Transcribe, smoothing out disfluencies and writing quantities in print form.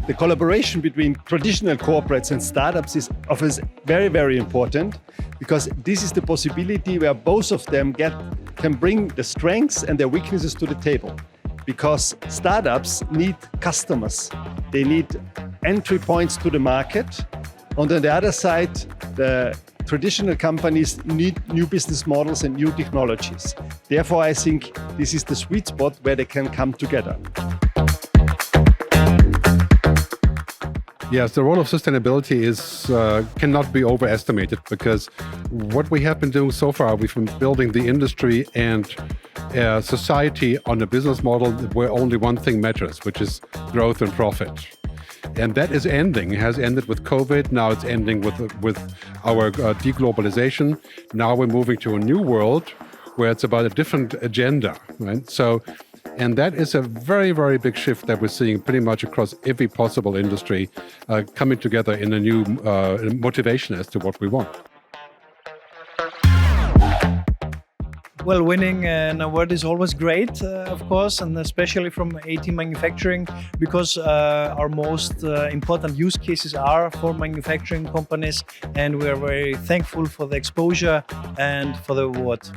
The collaboration between traditional corporates and startups is very, very important, because this is the possibility where both of them can bring the strengths and their weaknesses to the table. Because startups need customers, they need entry points to the market. And on the other side, the traditional companies need new business models and new technologies. Therefore, I think this is the sweet spot where they can come together. Yes, the role of sustainability cannot be overestimated, because what we have been doing so far, we've been building the industry and society on a business model where only one thing matters, which is growth and profit. And that is ending. It has ended with COVID. Now it's ending with our deglobalization. Now we're moving to a new world where it's about a different agenda, right? And that is a very, very big shift that we're seeing pretty much across every possible industry coming together in a new motivation as to what we want. Well, winning an award is always great, of course, and especially from EIT Manufacturing, because our most important use cases are for manufacturing companies, and we are very thankful for the exposure and for the award.